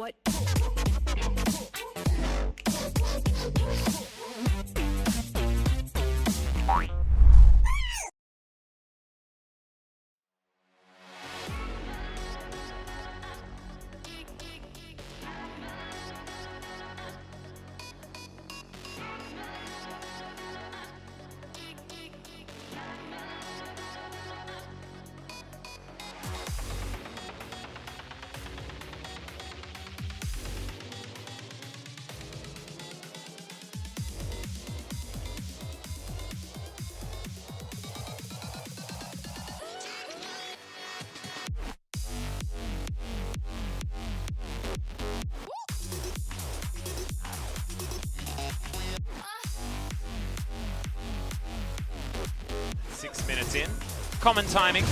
What? Minutes in. Common timing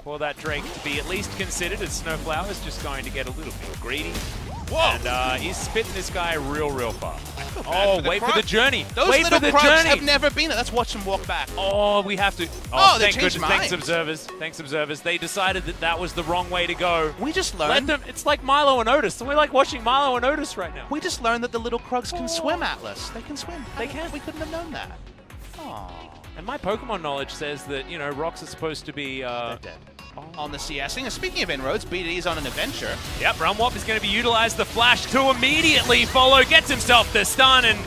for that Drake to be at least considered, as Snowflower is just going to get a little bit greedy. Whoa! And he's spitting this guy real far. Oh, wait for the journey. Those wait little for the Krugs journey. have never been there. Let's watch them walk back. Oh, we have to. Oh, they thank changed goodness. Thanks, minds. observers. Thanks, observers. They decided that that was the wrong way to go. We just Let learned. them. It's like Milo and Otis. We're like watching Milo and Otis right now. We just learned that the little Krugs can swim, Atlas. They can swim. They can. We couldn't have known that. Oh. And my Pokemon knowledge says that, you know, rocks are supposed to be They're dead. On the CSing. And speaking of inroads, BDD is on an adventure. Yep, Realm Warp is going to be utilized. The Flash to immediately follow, gets himself the stun, and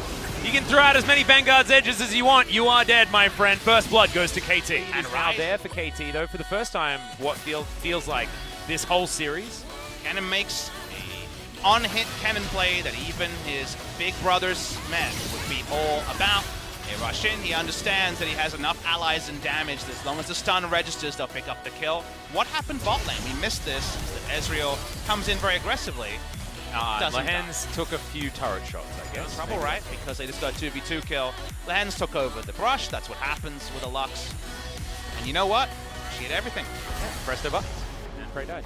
you can throw out as many Vanguard's edges as you want. You are dead, my friend. First blood goes to KT. And now there for KT, though, for the first time, what feels like this whole series. Cannon makes a on-hit cannon play that even his big brother's men would be all about. They rush in, he understands that he has enough allies and damage that as long as the stun registers, they'll pick up the kill. What happened bot lane? We missed this. Ezreal comes in very aggressively. Lehens took a few turret shots, I guess. No trouble, right? Because they just got a 2v2 kill. Lehens took over the brush. That's what happens with a Lux. And you know what? She hit everything. Yeah, pressed her buttons. And Prey died.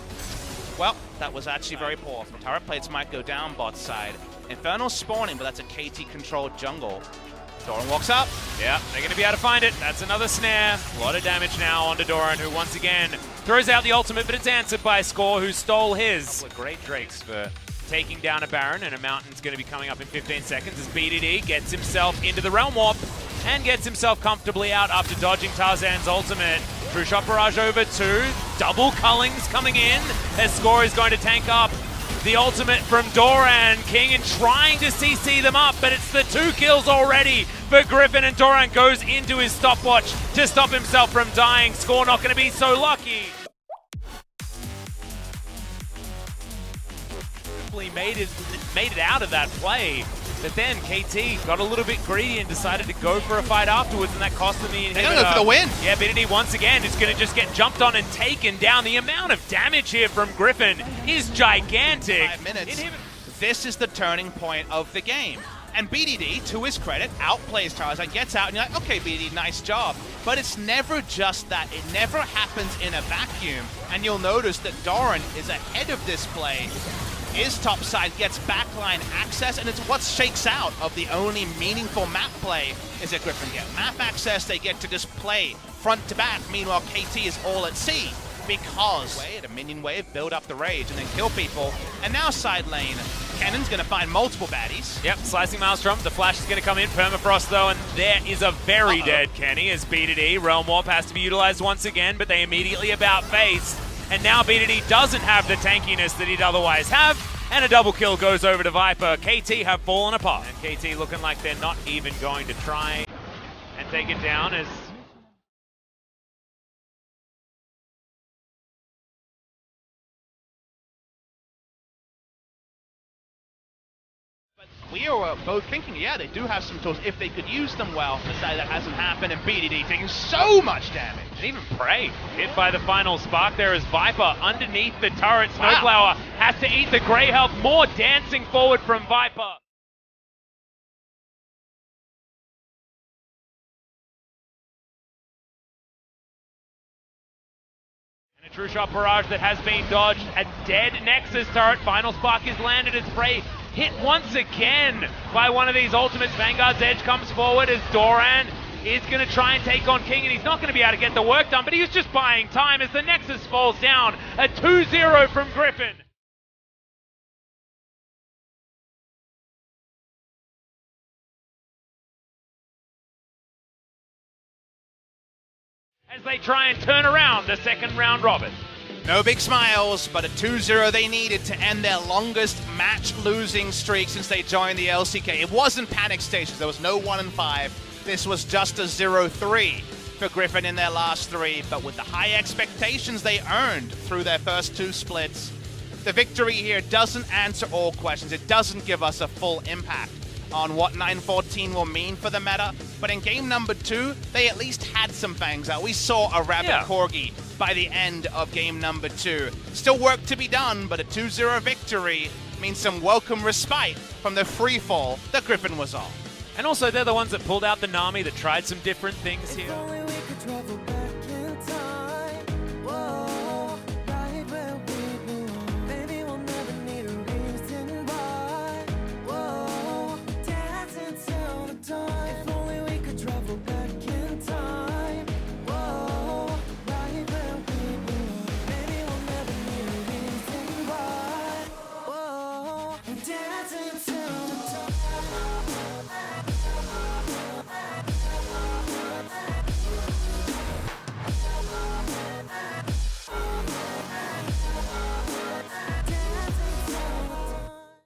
Well, that was actually very poor. Turret plates might go down bot side. Infernal's spawning, but that's a KT-controlled jungle. Doran walks up. Yeah, they're going to be able to find it. That's another snare. A lot of damage now onto Doran, who once again throws out the ultimate, but it's answered by Score, who stole his. Great Drakes for taking down a Baron, and a Mountain's going to be coming up in 15 seconds as BDD gets himself into the Realm Warp and gets himself comfortably out after dodging Tarzan's ultimate. True Shot Barrage over 2. Double Cullings coming in as Score is going to tank up the ultimate from Doran. King and trying to CC them up, but it's the 2 kills already for Griffin, and Doran goes into his stopwatch to stop himself from dying. Score not going to be so lucky. Made it out of that play, but then KT got a little bit greedy and decided to go for a fight afterwards, and that cost them the inhibitor. They're gonna go for the win. Yeah, BDD once again is going to just get jumped on and taken down. The amount of damage here from Griffin is gigantic. 5 minutes. This is the turning point of the game. And BDD, to his credit, outplays Tarzan, gets out, and you're like, okay, BDD, nice job. But it's never just that. It never happens in a vacuum. And you'll notice that Doran is ahead of this play. Is topside, gets backline access, and it's what shakes out of the only meaningful map play is that Griffin get map access, they get to just play front to back. Meanwhile, KT is all at sea because a minion wave, build up the rage, and then kill people. And now side lane, Cannon's gonna find multiple baddies. Yep, slicing Maelstrom. The flash is gonna come in, Permafrost though, and there is a very dead Kenny as BDD. Realm Warp has to be utilized once again, but they immediately about face. And now BDD doesn't have the tankiness that he'd otherwise have, and a double kill goes over to Viper. KT have fallen apart, and KT looking like they're not even going to try and take it down as... We are both thinking, yeah, they do have some tools if they could use them well. Decided that hasn't happened, and BDD taking so much damage. And even Prey hit by the final spark there as Viper underneath the turret. Snowflower has to eat the Grey health. More dancing forward from Viper. And a true shot barrage that has been dodged. A dead Nexus turret. Final spark is landed as Prey hit once again by one of these ultimates. Vanguard's edge comes forward as Doran is going to try and take on King, and he's not going to be able to get the work done, but he was just buying time as the Nexus falls down. A 2-0 from Griffin. as they try and turn around the second round robin. No big smiles, but a 2-0 they needed to end their longest match-losing streak since they joined the LCK. It wasn't panic stages. There was no 1-5. This was just a 0-3 for Griffin in their last three, but with the high expectations they earned through their first two splits, the victory here doesn't answer all questions. It doesn't give us a full impact on what 9-14 will mean for the meta, but in game number 2, they at least had some fangs out. We saw a Rabbit Corgi by the end of game number 2. Still work to be done, but a 2-0 victory means some welcome respite from the free fall that Griffin was on. And also, they're the ones that pulled out the Nami, that tried some different things here.